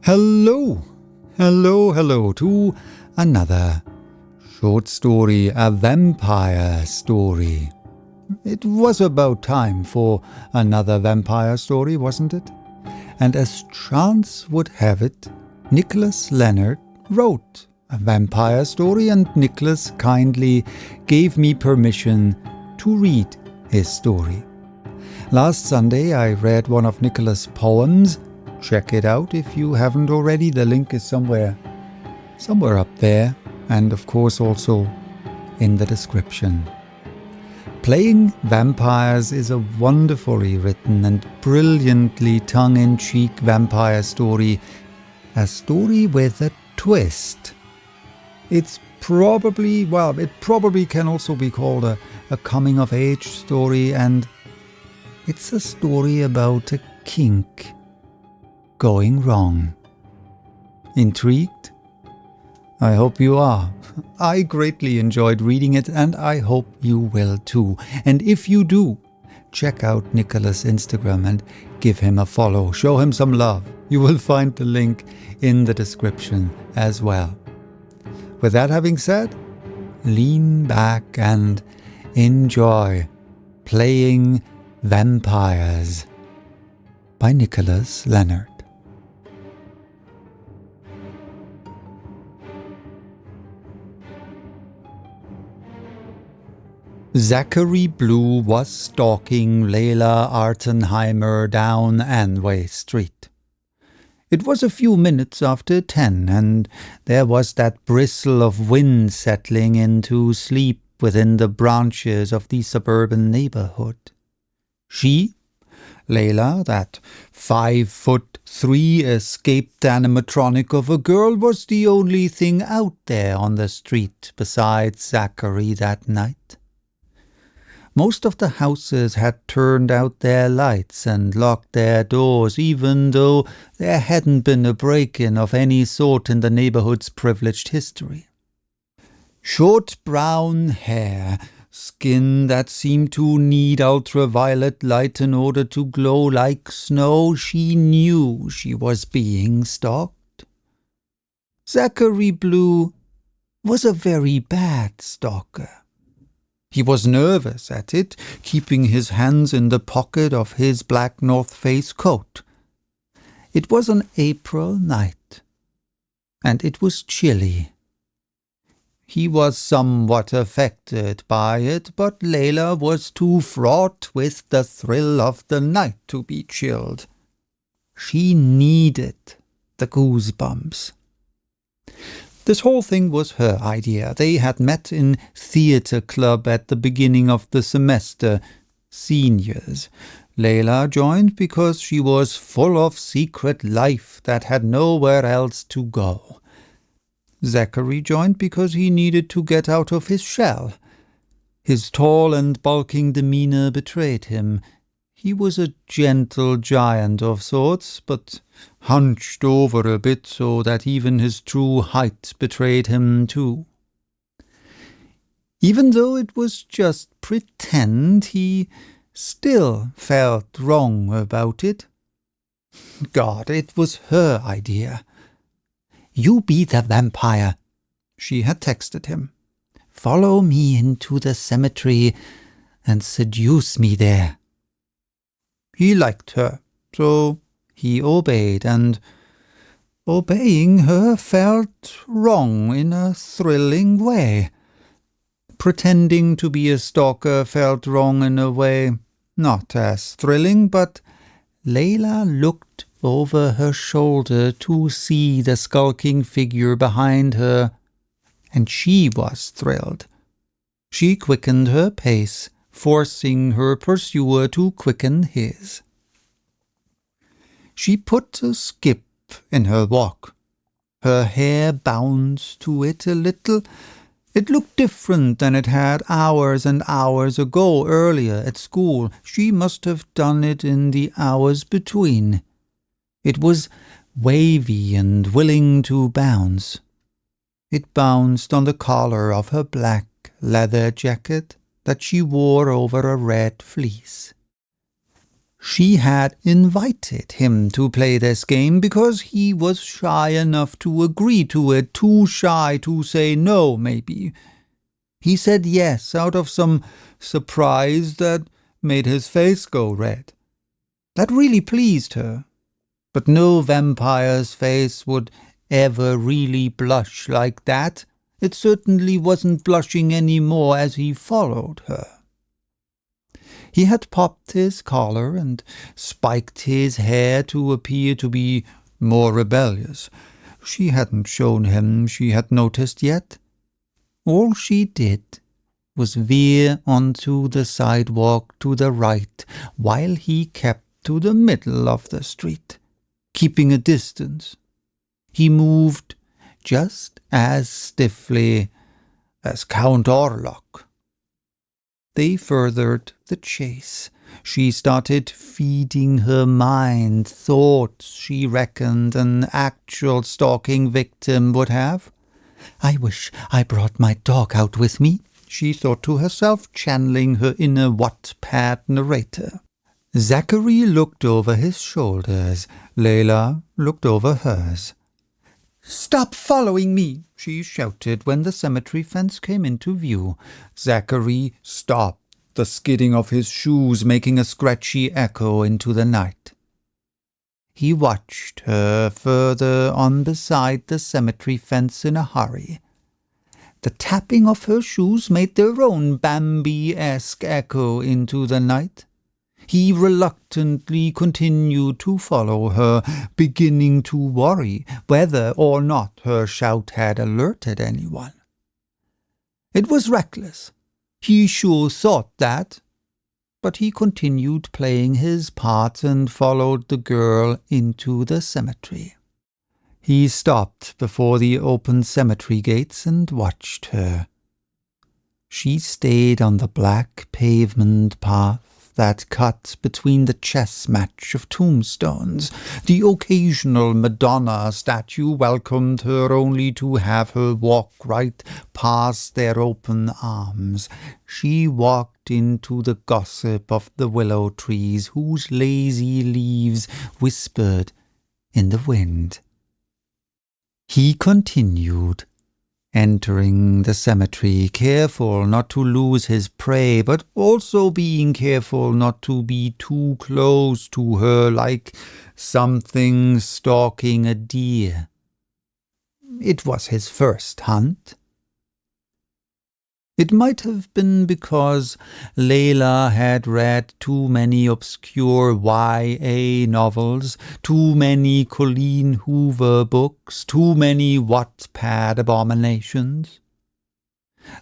Hello, hello to another short story, a vampire story. It was about time for another vampire story, wasn't it? And as chance would have it, Nicholas Leonard wrote a vampire story, and Nicholas kindly gave me permission to read his story. Last Sunday I read one of Nicholas' poems. Check it out if you haven't already. The link is somewhere up there, and of course also in the description. Playing Vampires is a wonderfully written and brilliantly tongue-in-cheek vampire story. A story with a twist. It probably can also be called a coming-of-age story, and it's a story about a kink going wrong. Intrigued? I hope you are. I greatly enjoyed reading it, and I hope you will too. And if you do, check out Nicholas' Instagram and give him a follow. Show him some love. You will find the link in the description as well. With that having said, lean back and enjoy Playing Vampires by Nicholas Leonard. Zachary Blue was stalking Layla Artenheimer down Anway Street. It was a few minutes after 10, and there was that bristle of wind settling into sleep within the branches of the suburban neighborhood. She, Layla, that 5'3" escaped animatronic of a girl, was the only thing out there on the street besides Zachary that night. Most of the houses had turned out their lights and locked their doors, even though there hadn't been a break-in of any sort in the neighborhood's privileged history. Short brown hair, skin that seemed to need ultraviolet light in order to glow like snow, she knew she was being stalked. Zachary Blue was a very bad stalker. He was nervous at it, keeping his hands in the pocket of his black North Face coat. It was an April night, and it was chilly. He was somewhat affected by it, but Layla was too fraught with the thrill of the night to be chilled. She needed the goosebumps. This whole thing was her idea. They had met in theatre club at the beginning of the semester, seniors. Layla joined because she was full of secret life that had nowhere else to go. Zachary joined because he needed to get out of his shell. His tall and bulking demeanor betrayed him. He was a gentle giant of sorts, but hunched over a bit so that even his true height betrayed him too. Even though it was just pretend, he still felt wrong about it. God, it was her idea. "You be the vampire," she had texted him. "Follow me into the cemetery and seduce me there." He liked her, so he obeyed, and obeying her felt wrong in a thrilling way. Pretending to be a stalker felt wrong in a way not as thrilling, but Layla looked over her shoulder to see the skulking figure behind her, and she was thrilled. She quickened her pace, forcing her pursuer to quicken his. She put a skip in her walk. Her hair bounced to it a little. It looked different than it had hours and hours ago earlier at school. She must have done it in the hours between. It was wavy and willing to bounce. It bounced on the collar of her black leather jacket that she wore over a red fleece. She had invited him to play this game because he was shy enough to agree to it, too shy to say no, maybe. He said yes out of some surprise that made his face go red. That really pleased her, but no vampire's face would ever really blush like that. It certainly wasn't blushing any more as he followed her. He had popped his collar and spiked his hair to appear to be more rebellious. She hadn't shown him she had noticed yet. All she did was veer onto the sidewalk to the right while he kept to the middle of the street, keeping a distance. He moved just as stiffly as Count Orlok. They furthered the chase. She started feeding her mind thoughts she reckoned an actual stalking victim would have. "I wish I brought my dog out with me," she thought to herself, channeling her inner Wattpad narrator. Zachary looked over his shoulders. Layla looked over hers. "Stop following me!" she shouted when the cemetery fence came into view. Zachary stopped, the skidding of his shoes making a scratchy echo into the night. He watched her further on beside the cemetery fence in a hurry. The tapping of her shoes made their own Bambi-esque echo into the night. He reluctantly continued to follow her, beginning to worry whether or not her shout had alerted anyone. It was reckless. He sure thought that. But he continued playing his part and followed the girl into the cemetery. He stopped before the open cemetery gates and watched her. She stayed on the black pavement path that cut between the chess match of tombstones. The occasional Madonna statue welcomed her only to have her walk right past their open arms. She walked into the gossip of the willow trees whose lazy leaves whispered in the wind. He continued, entering the cemetery, careful not to lose his prey, but also being careful not to be too close to her like something stalking a deer. It was his first hunt. It might have been because Layla had read too many obscure YA novels, too many Colleen Hoover books, too many Wattpad abominations.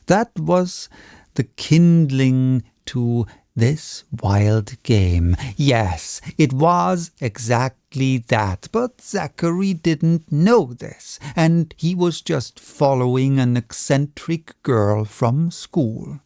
That was the kindling to this wild game. Yes, it was exactly that, but Zachary didn't know this, and he was just following an eccentric girl from school.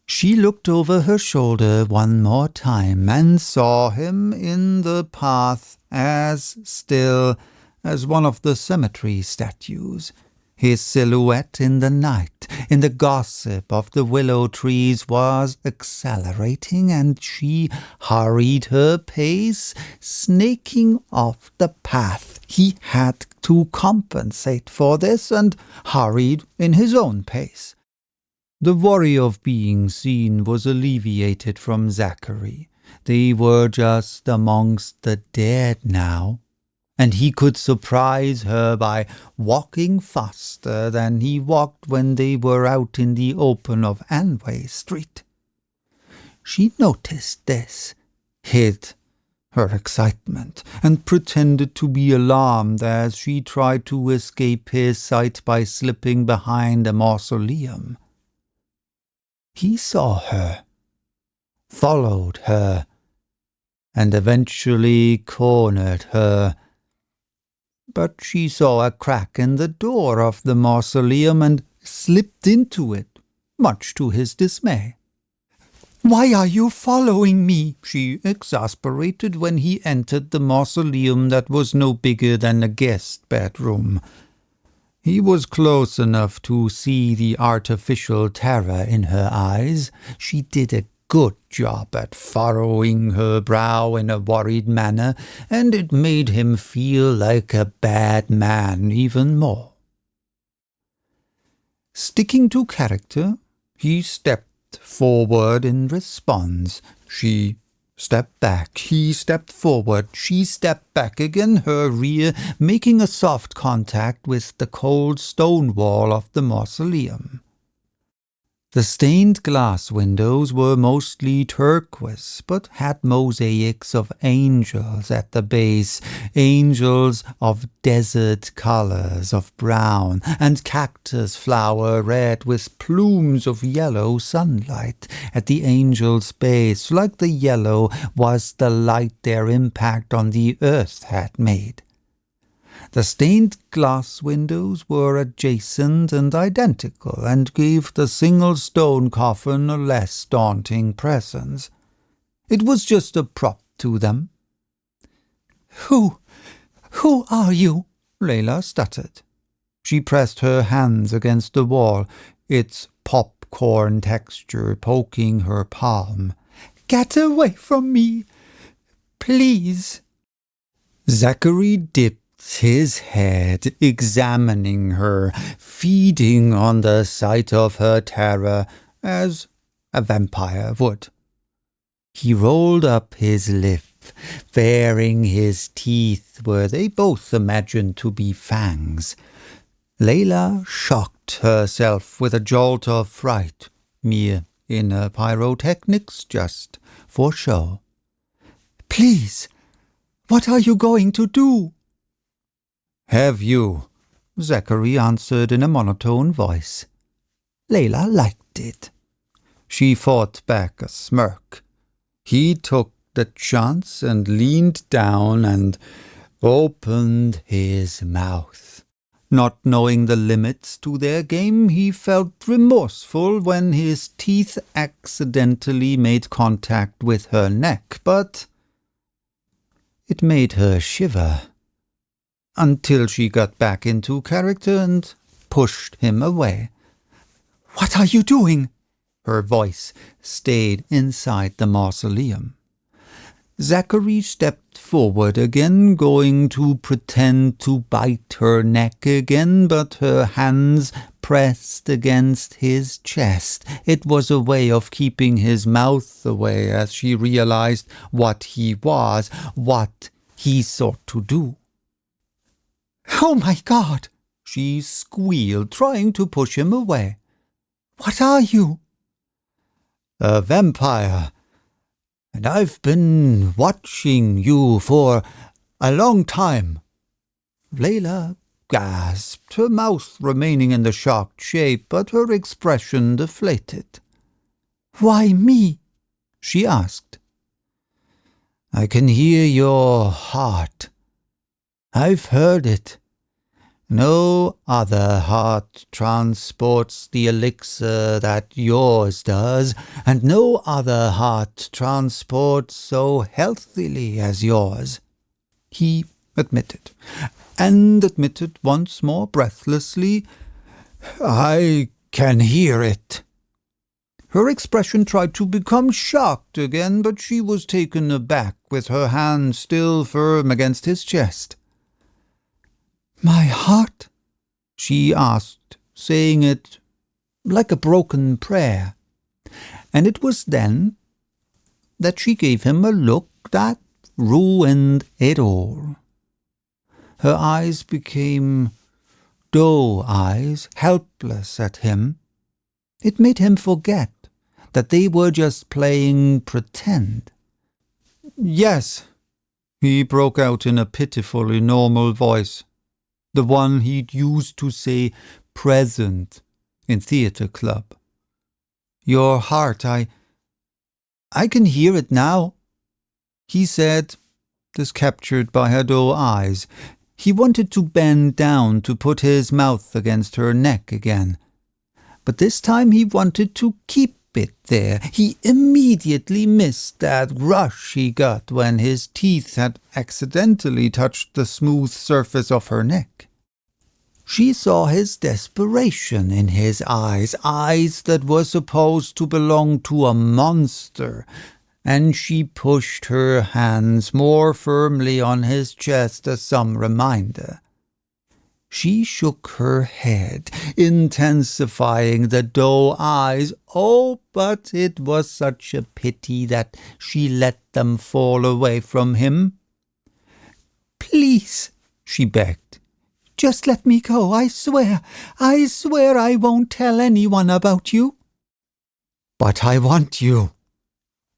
She looked over her shoulder one more time and saw him in the path as still as one of the cemetery statues. His silhouette in the night, in the gossip of the willow trees, was accelerating, and she hurried her pace, snaking off the path. He had to compensate for this, and hurried in his own pace. The worry of being seen was alleviated from Zachary. They were just amongst the dead now, and he could surprise her by walking faster than he walked when they were out in the open of Anway Street. She noticed this, hid her excitement, and pretended to be alarmed as she tried to escape his sight by slipping behind a mausoleum. He saw her, followed her, and eventually cornered her. But she saw a crack in the door of the mausoleum and slipped into it, much to his dismay. "Why are you following me?" she exasperated when he entered the mausoleum that was no bigger than a guest bedroom. He was close enough to see the artificial terror in her eyes. She did a good job at furrowing her brow in a worried manner, and it made him feel like a bad man even more. Sticking to character, he stepped forward in response. She stepped back. He stepped forward. She stepped back again, her rear making a soft contact with the cold stone wall of the mausoleum. The stained glass windows were mostly turquoise, but had mosaics of angels at the base, angels of desert colors of brown, and cactus flower red with plumes of yellow sunlight at the angel's base, like the yellow was the light their impact on the earth had made. The stained glass windows were adjacent and identical, and gave the single stone coffin a less daunting presence. It was just a prop to them. Who are you?" Layla stuttered. She pressed her hands against the wall, its popcorn texture poking her palm. "Get away from me, please." Zachary dipped his head, examining her, feeding on the sight of her terror, as a vampire would. He rolled up his lip, baring his teeth where they both imagined to be fangs. Layla shocked herself with a jolt of fright, mere inner pyrotechnics, just for show. "Please, what are you going to do?" "Have you?" Zachary answered in a monotone voice. Layla liked it. She fought back a smirk. He took the chance and leaned down and opened his mouth. Not knowing the limits to their game, he felt remorseful when his teeth accidentally made contact with her neck, but it made her shiver. Until she got back into character and pushed him away. "What are you doing?" Her voice stayed inside the mausoleum. Zachary stepped forward again, going to pretend to bite her neck again, but her hands pressed against his chest. It was a way of keeping his mouth away as she realized what he was, what he sought to do. "Oh, my God!" she squealed, trying to push him away. "What are you?" "A vampire, and I've been watching you for a long time." Layla gasped, her mouth remaining in the shocked shape, but her expression deflated. "Why me?" she asked. "I can hear your heart. I've heard it. No other heart transports the elixir that yours does, and no other heart transports so healthily as yours," he admitted, and admitted once more breathlessly, "I can hear it." Her expression tried to become shocked again, but she was taken aback with her hand still firm against his chest. "My heart?" she asked, saying it like a broken prayer. And it was then that she gave him a look that ruined it all. Her eyes became doe eyes, helpless at him. It made him forget that they were just playing pretend. "Yes," he broke out in a pitifully normal voice, the one he'd used to say present in theater club. "Your heart, I can hear it now," he said, this captured by her doe eyes. He wanted to bend down to put his mouth against her neck again. But this time he wanted to keep it there. He immediately missed that rush he got when his teeth had accidentally touched the smooth surface of her neck. She saw his desperation in his eyes, eyes that were supposed to belong to a monster, and she pushed her hands more firmly on his chest as some reminder. She shook her head, intensifying the doe eyes. Oh, but it was such a pity that she let them fall away from him. "Please," she begged, "just let me go. I swear I won't tell anyone about you." "But I want you,"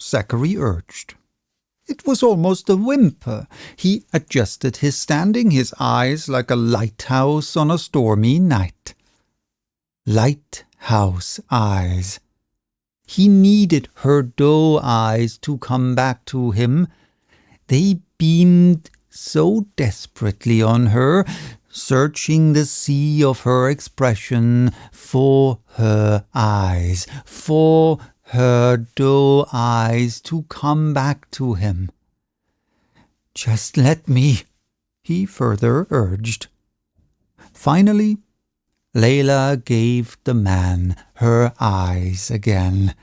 Zachary urged. It was almost a whimper. He adjusted his standing, his eyes like a lighthouse on a stormy night. Lighthouse eyes. He needed her doe eyes to come back to him. They beamed so desperately on her, searching the sea of her expression for her eyes, for her doe eyes to come back to him. "Just let me," he further urged. Finally, Layla gave the man her eyes again.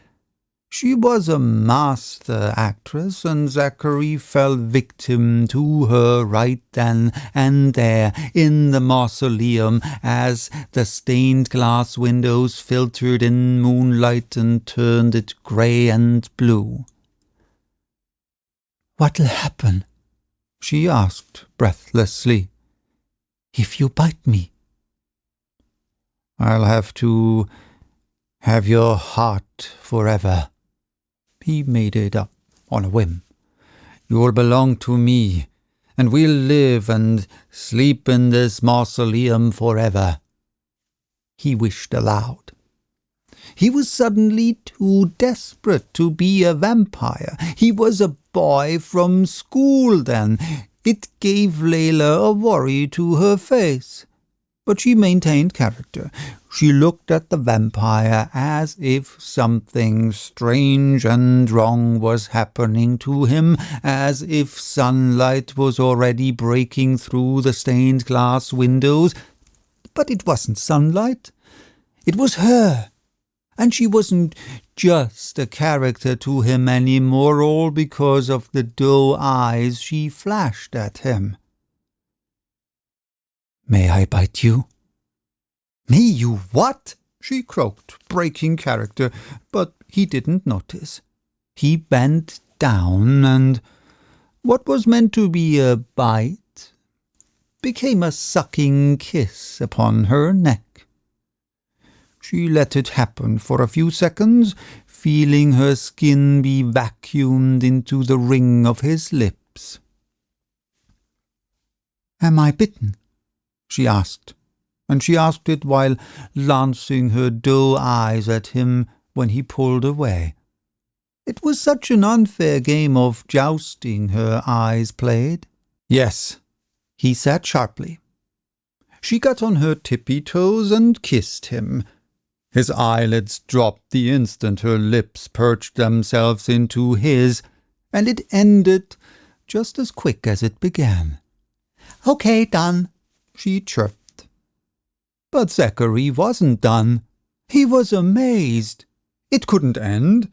She was a master actress, and Zachary fell victim to her right then and there in the mausoleum as the stained glass windows filtered in moonlight and turned it grey and blue. "What'll happen?" she asked breathlessly. "If you bite me?" "I'll have to have your heart forever." He made it up on a whim. "You'll belong to me, and we'll live and sleep in this mausoleum forever." He wished aloud. He was suddenly too desperate to be a vampire. He was a boy from school then. It gave Layla a worry to her face. But she maintained character. She looked at the vampire as if something strange and wrong was happening to him, as if sunlight was already breaking through the stained glass windows. But it wasn't sunlight. It was her. And she wasn't just a character to him anymore, all because of the doe eyes she flashed at him. "May I bite you?" "Me, you what?" she croaked, breaking character, but he didn't notice. He bent down, and what was meant to be a bite became a sucking kiss upon her neck. She let it happen for a few seconds, feeling her skin be vacuumed into the ring of his lips. "Am I bitten?" she asked, and she asked it while lancing her doe eyes at him when he pulled away. It was such an unfair game of jousting her eyes played. "Yes," he said sharply. She got on her tippy toes and kissed him. His eyelids dropped the instant her lips perched themselves into his, and it ended just as quick as it began. "Okay, done," she chirped. But Zachary wasn't done. He was amazed. It couldn't end.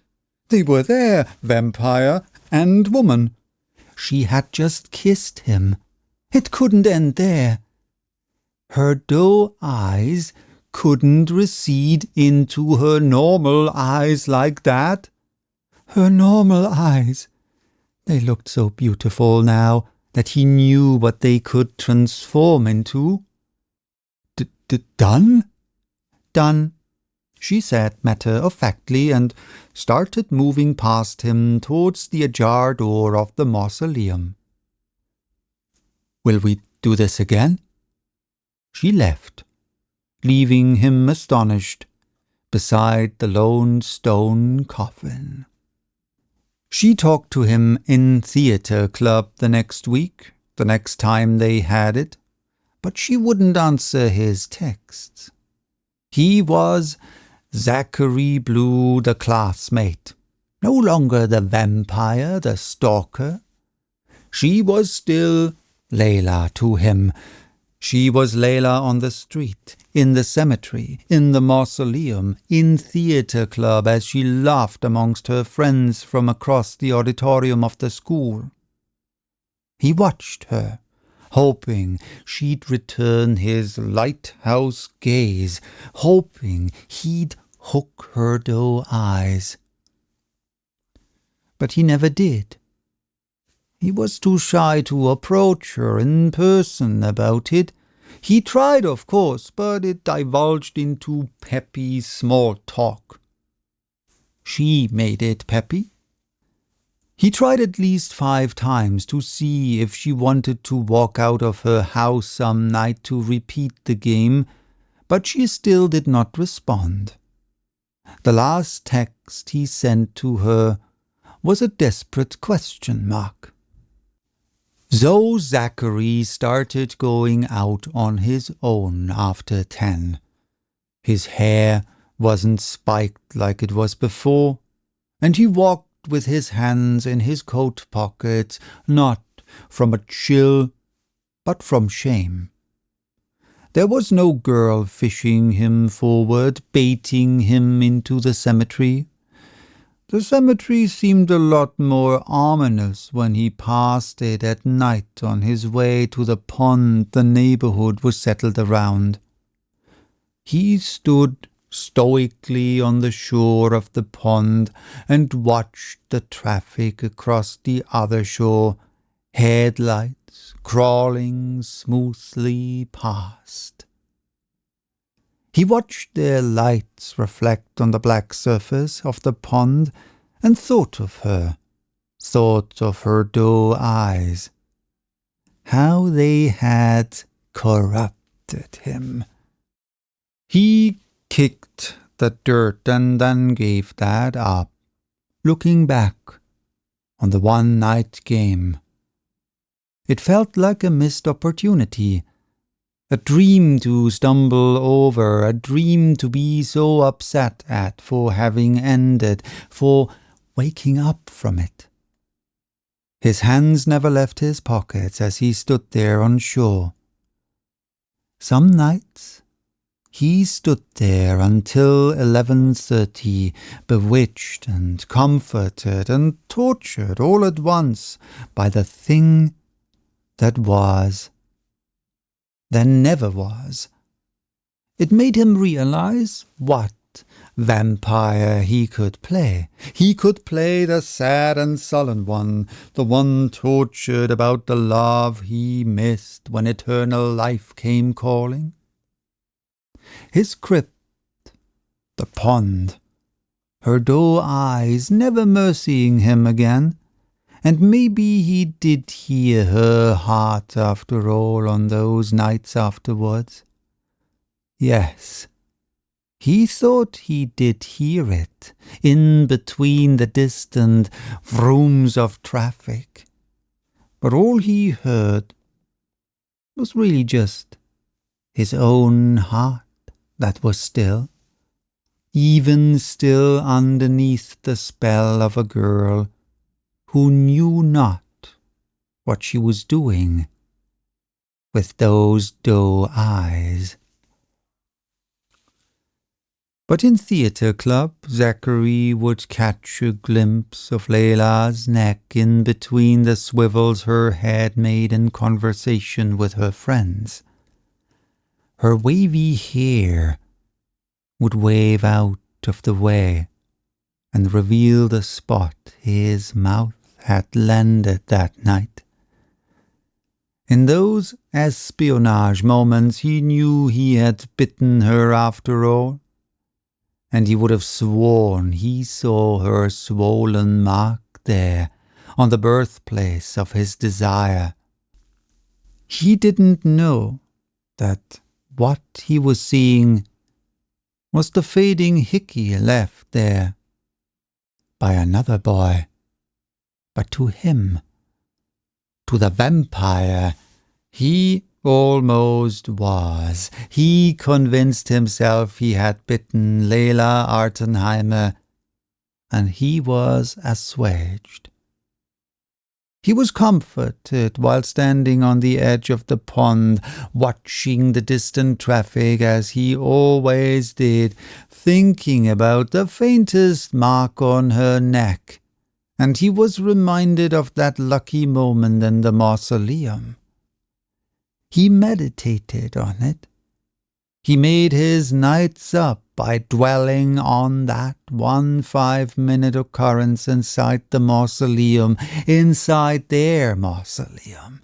They were there, vampire and woman. She had just kissed him. It couldn't end there. Her doe eyes couldn't recede into her normal eyes like that. Her normal eyes. They looked so beautiful now that he knew what they could transform into. "Done?" "Done," she said matter-of-factly, and started moving past him towards the ajar door of the mausoleum. "Will we do this again?" She left, leaving him astonished beside the lone stone coffin. She talked to him in theatre club the next week, the next time they had it, but she wouldn't answer his texts. He was Zachary Blue, the classmate, no longer the vampire, the stalker. She was still Layla to him, She was Layla on the street, in the cemetery, in the mausoleum, in theatre club as she laughed amongst her friends from across the auditorium of the school. He watched her, hoping she'd return his lighthouse gaze, hoping he'd hook her doe eyes. But he never did. He was too shy to approach her in person about it. He tried, of course, but it divulged into peppy small talk. She made it peppy. He tried at least 5 times to see if she wanted to walk out of her house some night to repeat the game, but she still did not respond. The last text he sent to her was a desperate question mark. So Zachary started going out on his own after 10. His hair wasn't spiked like it was before, and he walked with his hands in his coat pockets, not from a chill, but from shame. There was no girl fishing him forward, baiting him into the cemetery. The cemetery seemed a lot more ominous when he passed it at night on his way to the pond the neighborhood was settled around. He stood stoically on the shore of the pond and watched the traffic across the other shore, headlights crawling smoothly past. He watched their lights reflect on the black surface of the pond and thought of her doe eyes, how they had corrupted him. He kicked the dirt and then gave that up, looking back on the one-night game. It felt like a missed opportunity, a dream to stumble over, a dream to be so upset at for having ended, for waking up from it. His hands never left his pockets as he stood there on shore. Some nights he stood there until 11:30, bewitched and comforted and tortured all at once by the thing that was, then never was. It made him realize what vampire he could play. He could play the sad and sullen one, the one tortured about the love he missed when eternal life came calling. His crypt, the pond, her doe eyes never mercying him again, and maybe he did hear her heart after all on those nights afterwards. Yes, he thought he did hear it, in between the distant vrooms of traffic, but all he heard was really just his own heart that was still, even still underneath the spell of a girl who knew not what she was doing with those doe eyes. But in theatre club, Zachary would catch a glimpse of Layla's neck in between the swivels her head made in conversation with her friends. Her wavy hair would wave out of the way and reveal the spot his mouth had landed that night. In those espionage moments he knew he had bitten her after all, and he would have sworn he saw her swollen mark there on the birthplace of his desire. He didn't know that what he was seeing was the fading hickey left there by another boy, but to him, to the vampire, he almost was. He convinced himself he had bitten Layla Artenheimer, and he was assuaged. He was comforted while standing on the edge of the pond, watching the distant traffic as he always did, thinking about the faintest mark on her neck. And he was reminded of that lucky moment in the mausoleum. He meditated on it. He made his nights up by dwelling on that 1 5-minute occurrence inside the mausoleum, inside their mausoleum.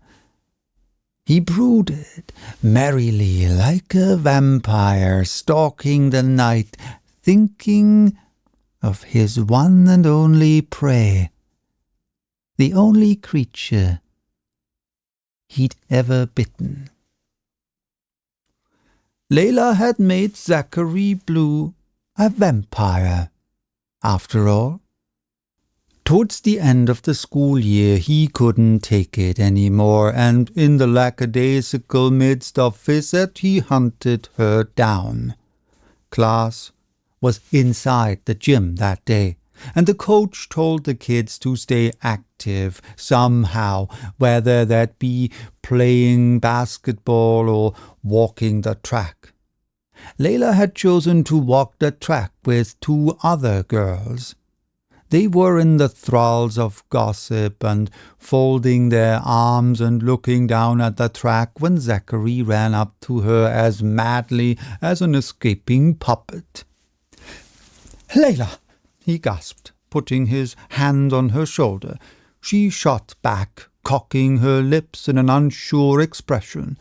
He brooded merrily like a vampire stalking the night, thinking of his one and only prey, the only creature he'd ever bitten. Layla had made Zachary Blue a vampire, after all. Towards the end of the school year he couldn't take it any more, and in the lackadaisical midst of visit he hunted her down. Class was inside the gym that day, and the coach told the kids to stay active somehow, whether that be playing basketball or walking the track. Layla had chosen to walk the track with 2 other girls. They were in the thralls of gossip and folding their arms and looking down at the track when Zachary ran up to her as madly as an escaping puppet. "Layla!" he gasped, putting his hand on her shoulder. She shot back, cocking her lips in an unsure expression.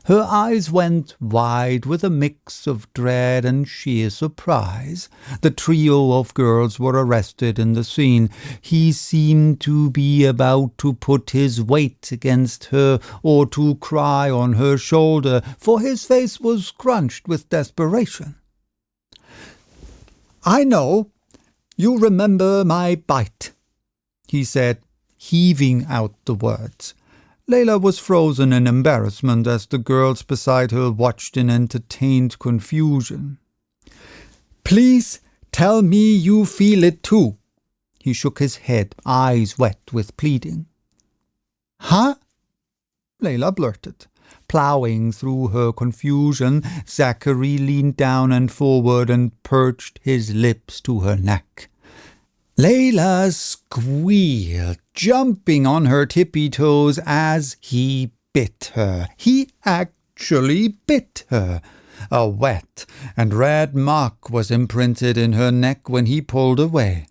Her eyes went wide with a mix of dread and sheer surprise. The trio of girls were arrested in the scene. He seemed to be about to put his weight against her or to cry on her shoulder, for his face was scrunched with desperation. "I know. You remember my bite," he said, heaving out the words. Layla was frozen in embarrassment as the girls beside her watched in entertained confusion. "Please tell me you feel it too." He shook his head, eyes wet with pleading. "Huh?" Layla blurted. Plowing through her confusion, Zachary leaned down and forward and perched his lips to her neck. Layla squealed, jumping on her tippy toes as he bit her. He actually bit her. A wet and red mark was imprinted in her neck when he pulled away.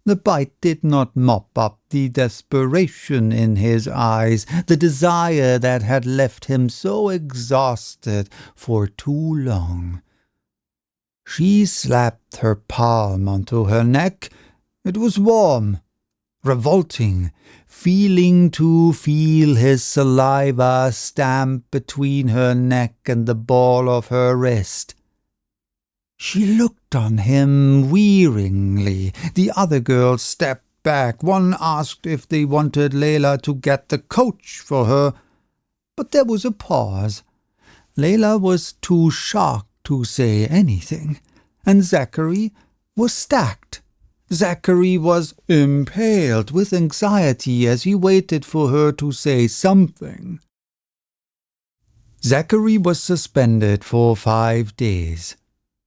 The bite did not mop up the desperation in his eyes, the desire that had left him so exhausted for too long. She slapped her palm onto her neck. It was warm, revolting, feeling to feel his saliva stamp between her neck and the ball of her wrist. She looked on him wearingly. The other girls stepped back. One asked if they wanted Layla to get the coach for her, but there was a pause. Layla was too shocked to say anything, and Zachary was stacked. Zachary was impaled with anxiety as he waited for her to say something. Zachary was suspended for 5 days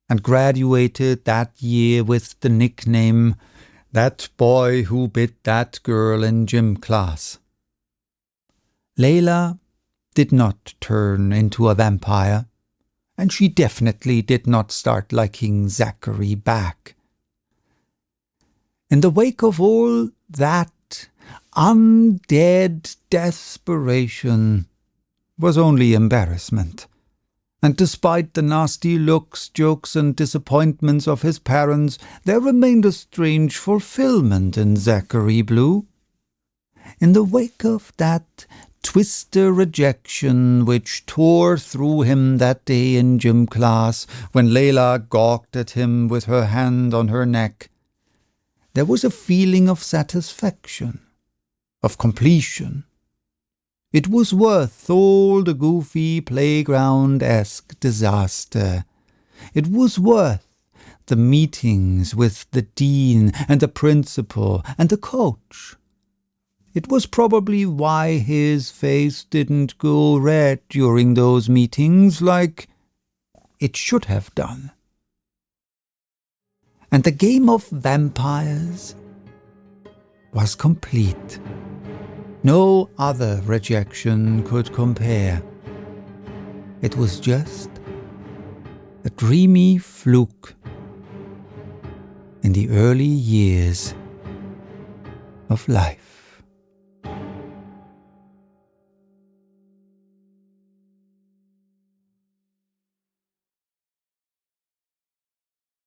and graduated that year with the nickname "That Boy Who Bit That Girl in Gym Class." Layla did not turn into a vampire, and she definitely did not start liking Zachary back. In the wake of all that undead desperation was only embarrassment. And despite the nasty looks, jokes, and disappointments of his parents, there remained a strange fulfillment in Zachary Blue. In the wake of that twister rejection which tore through him that day in gym class, when Layla gawked at him with her hand on her neck, there was a feeling of satisfaction, of completion. It was worth all the goofy playground-esque disaster. It was worth the meetings with the dean and the principal and the coach. It was probably why his face didn't go red during those meetings like it should have done. And the game of vampires was complete. No other rejection could compare. It was just a dreamy fluke in the early years of life.